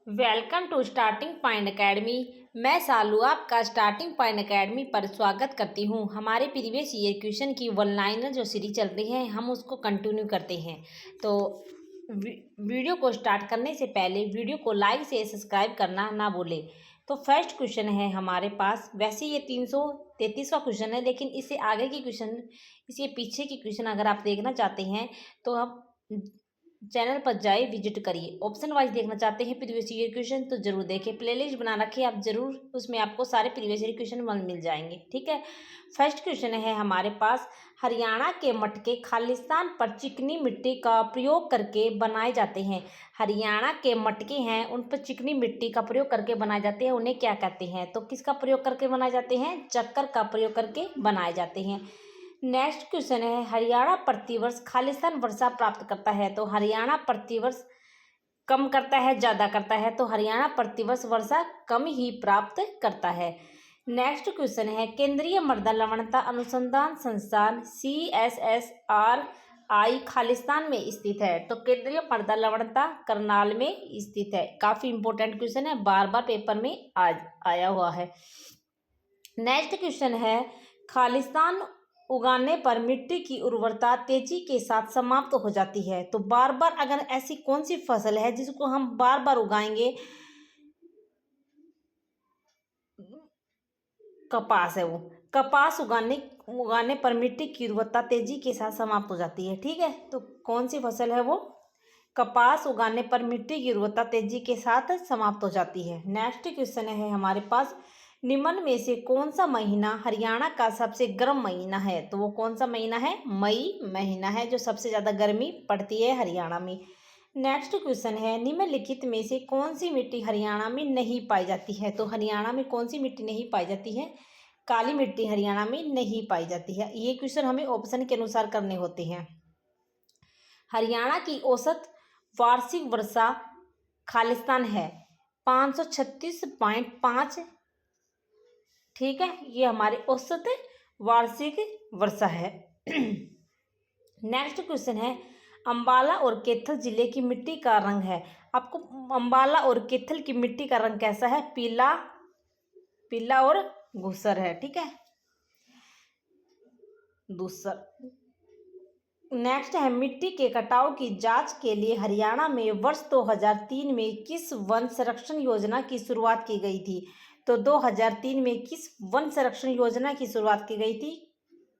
Welcome to starting point academy. मैं सालू आपका starting point academy पर स्वागत करती हूं। हमारे प्रीवियस ईयर क्वेश्चन की वन लाइनर जो सीरीज चल रही है हम उसको कंटिन्यू करते हैं। तो वीडियो को स्टार्ट करने से पहले वीडियो को लाइक से सब्सक्राइब करना ना भूलें। तो फर्स्ट क्वेश्चन है हमारे पास, वैसे ये 333वां क्वेश्चन है, लेकिन इससे आगे की क्वेश्चन, इसके पीछे की क्वेश्चन अगर आप देखना चाहते हैं तो आप चैनल पर जाए विजिट करिए। ऑप्शन वाइज देखना चाहते हैं प्रीवियस ईयर क्वेश्चन तो जरूर देखें, प्लेलिस्ट बना रखिए आप जरूर, उसमें आपको सारे प्रीवियस ईयर क्वेश्चन मिल जाएंगे। ठीक है, फर्स्ट क्वेश्चन है हमारे पास, हरियाणा के मटके खालिस्तान पर चिकनी मिट्टी का प्रयोग करके बनाए जाते हैं। हरियाणा के मटके हैं उन पर चिकनी मिट्टी का प्रयोग करके बनाए जाते हैं, उन्हें क्या कहते हैं? तो किसका प्रयोग करके बनाए जाते हैं? चक्कर का प्रयोग करके बनाए जाते हैं। नेक्स्ट क्वेश्चन है, हरियाणा प्रतिवर्ष खालिस्तान वर्षा प्राप्त करता है। तो हरियाणा प्रतिवर्ष कम करता है ज़्यादा करता है? तो हरियाणा प्रतिवर्ष वर्षा कम ही प्राप्त करता है। नेक्स्ट क्वेश्चन है, केंद्रीय मृदा लवणता अनुसंधान संस्थान CSSRI खालिस्तान में स्थित है। तो केंद्रीय मृदा लवणता करनाल में स्थित है। काफ़ी इंपॉर्टेंट क्वेश्चन है, बार बार पेपर में आज आया हुआ है। नेक्स्ट क्वेश्चन है, खालिस्तान उगाने पर मिट्टी की उर्वरता तेजी के साथ समाप्त हो जाती है। तो बार बार अगर ऐसी कौन सी फसल है जिसको हम बार बार उगाएंगे? कपास है वो। कपास उगाने पर मिट्टी की उर्वरता तेजी के साथ समाप्त हो जाती है। ठीक है, तो कौन सी फसल है वो? कपास उगाने पर मिट्टी की उर्वरता तेजी के साथ समाप्त हो जाती है। नेक्स्ट क्वेश्चन है हमारे पास, निम्न में से कौन सा महीना हरियाणा का सबसे गर्म महीना है? तो वो कौन सा महीना है? मई महीना है जो सबसे ज़्यादा गर्मी पड़ती है हरियाणा में। नेक्स्ट क्वेश्चन है, निम्नलिखित में से कौन सी मिट्टी हरियाणा में नहीं पाई जाती है? तो हरियाणा में कौन सी मिट्टी नहीं पाई जाती है? काली मिट्टी हरियाणा में नहीं पाई जाती है। ये क्वेश्चन हमें ऑप्शन के अनुसार करने होते हैं। हरियाणा की औसत वार्षिक वर्षा खालिस्तान है 536.5। ठीक है, ये हमारी औसत वार्षिक वर्षा है। नेक्स्ट क्वेश्चन है, अंबाला और कैथल जिले की मिट्टी का रंग है। आपको अंबाला और कैथल की मिट्टी का रंग कैसा है? पीला, पीला और धूसर है। ठीक है, धूसर। नेक्स्ट है, मिट्टी के कटाव की जांच के लिए हरियाणा में वर्ष 2003 में किस वन संरक्षण योजना की शुरुआत की गई थी? तो 2003 में किस वन संरक्षण योजना की शुरुआत की गई थी?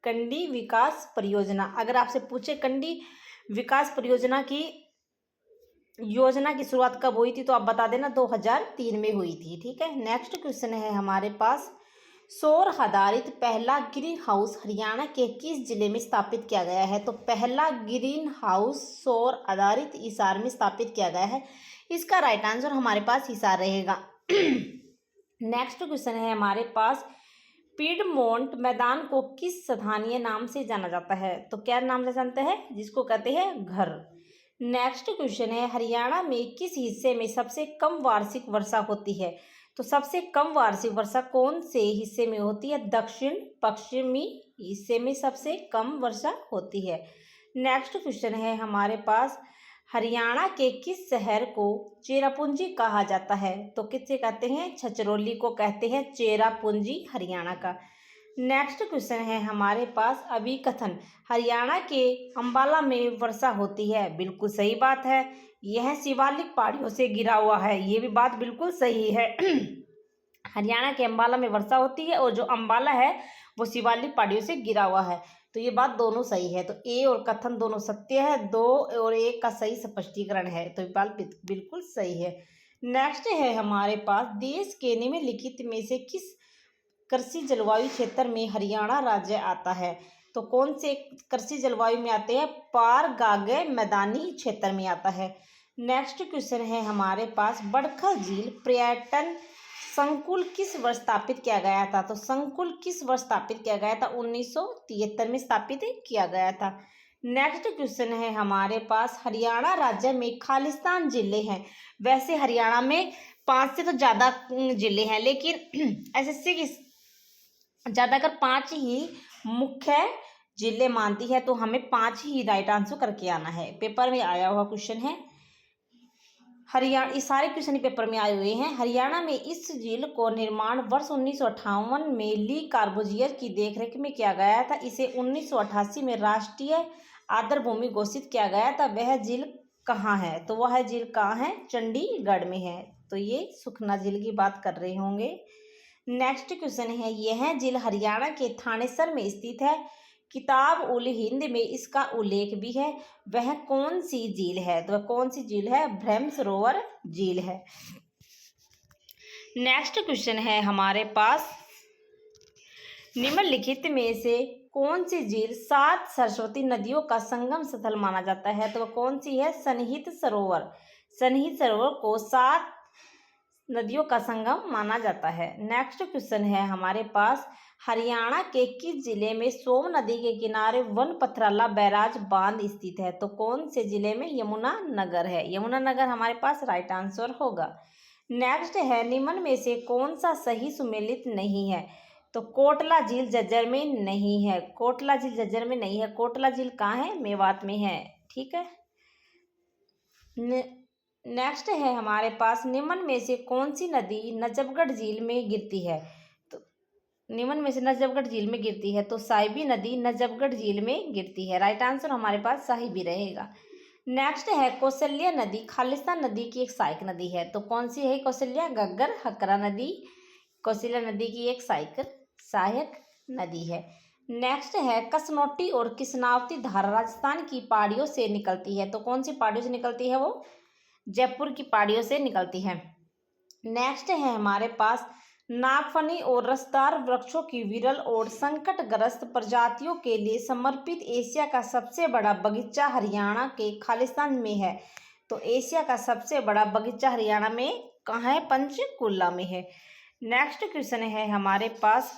कंडी विकास परियोजना। अगर आपसे पूछे कंडी विकास परियोजना की योजना की शुरुआत कब हुई थी तो आप बता देना 2003 में हुई थी। ठीक है, नेक्स्ट क्वेश्चन है हमारे पास, सौर आधारित पहला ग्रीन हाउस हरियाणा के किस जिले में स्थापित किया गया है? तो पहला ग्रीन हाउस सौर आधारित हिसार में स्थापित किया गया है। इसका राइट आंसर हमारे पास हिसार रहेगा। नेक्स्ट क्वेश्चन है हमारे पास, पीडमोंट मैदान को किस स्थानीय नाम से जाना जाता है? तो क्या नाम से जानते हैं? जिसको कहते हैं घर। नेक्स्ट क्वेश्चन है, हरियाणा में किस हिस्से में सबसे कम वार्षिक वर्षा होती है? तो सबसे कम वार्षिक वर्षा कौन से हिस्से में होती है? दक्षिण पश्चिमी हिस्से में सबसे कम वर्षा होती है। नेक्स्ट क्वेश्चन है हमारे पास, हरियाणा के किस शहर को चेरापूंजी कहा जाता है? तो किससे कहते हैं? छछरौली को कहते हैं चेरापूंजी हरियाणा का। नेक्स्ट क्वेश्चन है हमारे पास, अभिकथन हरियाणा के अंबाला में वर्षा होती है। बिल्कुल सही बात है, यह शिवालिक पहाड़ियों से घिरा हुआ है। ये भी बात बिल्कुल सही है। हरियाणा के अंबाला में वर्षा होती है और जो अंबाला है वो शिवालिक पहाड़ियों से घिरा हुआ है। तो ये बात दोनों सही है। तो ए और कथन दोनों सत्य है, 2 और 1 का सही स्पष्टीकरण है। तो ये बात बिल्कुल सही है। नेक्स्ट है हमारे पास, देश के निम्नलिखित में से किस कृषि जलवायु क्षेत्र में हरियाणा राज्य आता है? तो कौन से कृषि जलवायु में आते हैं? पार गागे मैदानी क्षेत्र में आता है। नेक्स्ट क्वेश्चन है हमारे पास, बड़खल झील पर्यटन संकुल किस वर्ष स्थापित किया गया था? तो संकुल किस वर्ष स्थापित किया गया था? 1973 में स्थापित किया गया था। नेक्स्ट क्वेश्चन है हमारे पास, हरियाणा राज्य में खालिस्तान जिले हैं। वैसे हरियाणा में 5 से तो ज़्यादा जिले हैं, लेकिन एसएससी की ज़्यादातर 5 ही मुख्य जिले मानती है, तो हमें 5 ही राइट आंसर करके आना है। पेपर में आया हुआ क्वेश्चन है। हरियाणा, ये सारे क्वेश्चन पेपर में आए हुए हैं। हरियाणा में इस झील को निर्माण वर्ष 1958 में ली कार्बोजियर की देखरेख में किया गया था। इसे 1988 में राष्ट्रीय आर्द्रभूमि घोषित किया गया था। वह झील कहाँ है? तो वह झील कहाँ है? चंडीगढ़ में है। तो ये सुखना झील की बात कर रहे होंगे। नेक्स्ट क्वेश्चन है, यह झील हरियाणा के थानेसर में स्थित है। किताब उल हिंद में इसका उल्लेख भी है। वह कौन सी झील है? तो वह कौन सी झील है? ब्रह्म सरोवर झील है। नेक्स्ट क्वेश्चन है हमारे पास, निम्नलिखित में से कौन सी झील 7 सरस्वती नदियों का संगम स्थल माना जाता है? तो वह कौन सी है? सन्निहित सरोवर। सन्निहित सरोवर को 7 नदियों का संगम माना जाता है। नेक्स्ट क्वेश्चन है हमारे पास, हरियाणा के किस जिले में सोम नदी के किनारे वन पथराला बैराज बांध स्थित है? तो कौन से जिले में? यमुनानगर है। यमुनानगर हमारे पास राइट आंसर होगा। नेक्स्ट है, निम्न में से कौन सा सही सुमेलित नहीं है? तो कोटला झील झज्जर में नहीं है। कोटला झील झज्जर में नहीं है। कोटला झील कहाँ है? मेवात में है। ठीक है। नेक्स्ट है हमारे पास, निम्न में से कौन सी नदी नजफगढ़ झील में गिरती है? तो निम्न में से नजफगढ़ झील में गिरती है तो साहिबी नदी नजफगढ़ झील में गिरती है। राइट आंसर हमारे पास साहिबी रहेगा। नेक्स्ट है, कौशल्या नदी खालिस्तान नदी की एक सहायक नदी है। तो कौन सी है कौशल्या? घग्गर हकरा नदी कौशल्या नदी की एक सहायक नदी है। नेक्स्ट है, कसनौटी और किसनावती धारा राजस्थान की पहाड़ियों से निकलती है। तो कौन सी पहाड़ियों से निकलती है? वो जयपुर की पहाड़ियों से निकलती है। नेक्स्ट है हमारे पास, नागफनी और रसदार वृक्षों की विरल और संकटग्रस्त प्रजातियों के लिए समर्पित एशिया का सबसे बड़ा बगीचा हरियाणा के खालिस्तान में है। तो एशिया का सबसे बड़ा बगीचा हरियाणा में कहाँ है? पंचकुला में है। नेक्स्ट क्वेश्चन है हमारे पास,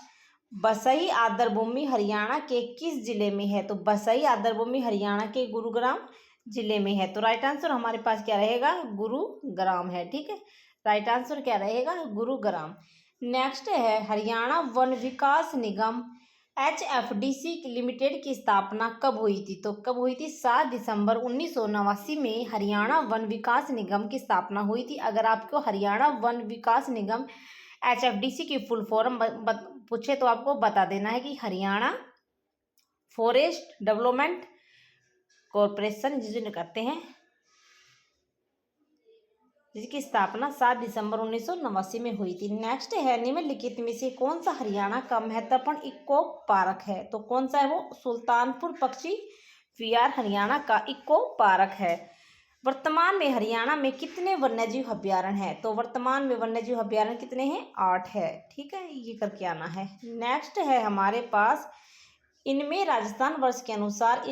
बसई आर्द्रभूमि हरियाणा के किस जिले में है? तो बसई आर्द्रभूमि हरियाणा के गुरुग्राम जिले में है। तो राइट आंसर हमारे पास क्या रहेगा? गुरुग्राम है। ठीक है, राइट आंसर क्या रहेगा? गुरुग्राम। नेक्स्ट है, हरियाणा वन विकास निगम HFDC लिमिटेड की स्थापना कब हुई थी? तो कब हुई थी? 7 दिसंबर 1989 में हरियाणा वन विकास निगम की स्थापना हुई थी। अगर आपको हरियाणा वन विकास निगम HFDC की फुल फॉर्म पूछे तो आपको बता देना है कि हरियाणा फॉरेस्ट डेवलपमेंट कॉरपोरेशन जिसे कहते हैं, जिसकी स्थापना 7 दिसंबर 1989 में हुई थी। नेक्स्ट है, निम्नलिखित में से कौन सा हरियाणा का महत्वपूर्ण इको पार्क है? तो कौन सा है वो? सुल्तानपुर पक्षी विहार हरियाणा का इको पार्क है। वर्तमान में हरियाणा में कितने वन्यजीव अभ्यारण्य है? तो वर्तमान में वन्यजीव अभ्यारण्य कितने हैं? 8 है। ठीक है, ये करके आना है। नेक्स्ट है हमारे पास, इनमें राजस्थान वर्ष के अनुसार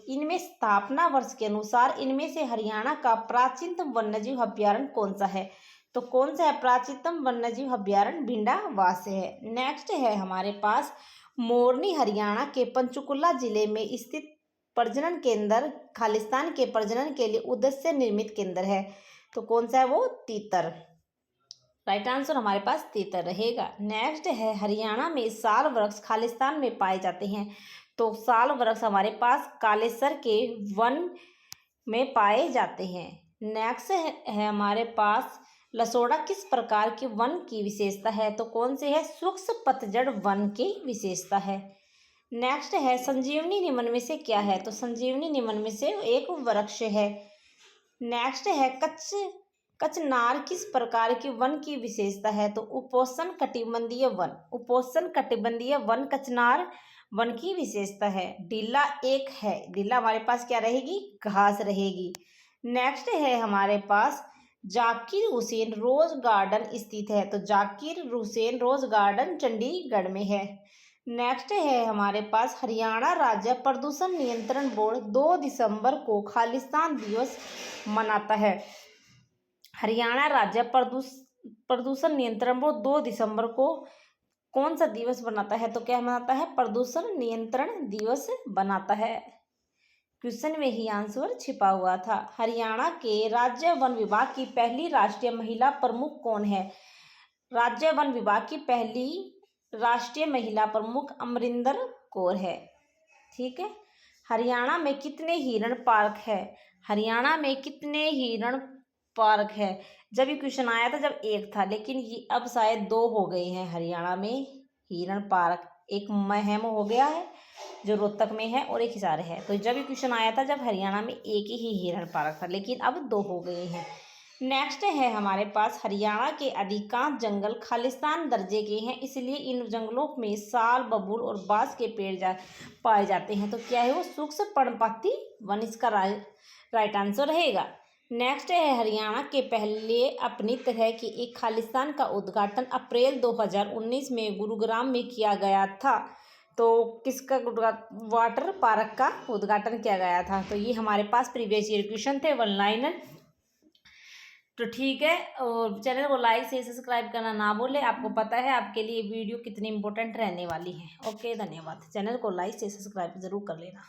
इनमें स्थापना वर्ष के अनुसार इनमें से हरियाणा का प्राचीनतम वन्यजीव अभ्यारण्य कौन सा है? तो कौन सा है प्राचीनतम वन्यजीव अभ्यारण्य? भिंडावास है। नेक्स्ट है हमारे पास, मोरनी हरियाणा के पंचकुला जिले में स्थित प्रजनन केंद्र खालिस्तान के प्रजनन के लिए उद्देश्य निर्मित केंद्र है। तो कौन सा है वो? तीतर। राइट आंसर हमारे पास तीतर रहेगा। नेक्स्ट है, हरियाणा में साल वृक्ष खालिस्तान में पाए जाते हैं। तो साल वृक्ष हमारे पास कालेसर के वन में पाए जाते हैं। नेक्स्ट है हमारे पास, लसोड़ा किस प्रकार के वन की विशेषता है? तो कौन से है? सूक्ष्म पतझड़ वन की विशेषता है। नेक्स्ट है, संजीवनी निम्न में से क्या है? तो संजीवनी निम्न में से एक वृक्ष है। नेक्स्ट है, कचनार किस प्रकार के वन की विशेषता है? तो उपोष्ण कटिबंधीय वन। उपोष्ण कटिबंधीय वन कचनार वन की विशेषता है। ढीला एक है। ढीला हमारे पास क्या रहेगी? घास रहेगी। नेक्स्ट है हमारे पास, जाकिर हुसैन रोज गार्डन स्थित है। तो जाकिर हुसैन रोज गार्डन चंडीगढ़ में है। नेक्स्ट है हमारे पास, हरियाणा राज्य प्रदूषण नियंत्रण बोर्ड 2 दिसंबर को खालिस्तान दिवस मनाता है। हरियाणा राज्य प्रदूषण नियंत्रण बोर्ड 2 दिसंबर को कौन सा दिवस बनाता है? तो क्या मनाता है? प्रदूषण नियंत्रण दिवस बनाता है। क्वेश्चन में ही आंसर छिपा हुआ था। हरियाणा के राज्य वन विभाग की पहली राष्ट्रीय महिला प्रमुख कौन है? राज्य वन विभाग की पहली राष्ट्रीय महिला प्रमुख अमरिंदर कौर है। ठीक है। हरियाणा में कितने हिरण पार्क है? हरियाणा में कितने हिरण पार्क है। जब ये क्वेश्चन आया था जब एक था, लेकिन ये अब शायद दो हो गए हैं। हरियाणा में हिरण पार्क, एक महम हो गया है जो रोहतक में है और एक हिसार है। तो जब ये क्वेश्चन आया था जब हरियाणा में एक ही हिरण पार्क था, लेकिन अब दो हो गए हैं। नेक्स्ट है हमारे पास, हरियाणा के अधिकांश जंगल खालिस्तान दर्जे के हैं, इसलिए इन जंगलों में साल, बबूल और बांस के पेड़ पाए जाते हैं। तो क्या है वो? शुष्क पर्णपाती वन इसका राइट आंसर रहेगा। नेक्स्ट है, हरियाणा के पहले अपनी तरह की एक खालिस्तान का उद्घाटन अप्रैल 2019 में गुरुग्राम में किया गया था। तो किसका वाटर पार्क का उद्घाटन किया गया था? तो ये हमारे पास प्रीवियस ईयर क्वेश्चन थे, वन लाइनर। तो ठीक है, और चैनल को लाइक से सब्सक्राइब करना ना भूले। आपको पता है आपके लिए वीडियो कितनी इंपॉर्टेंट रहने वाली है। ओके, धन्यवाद। चैनल को लाइक से सब्सक्राइब जरूर कर लेना।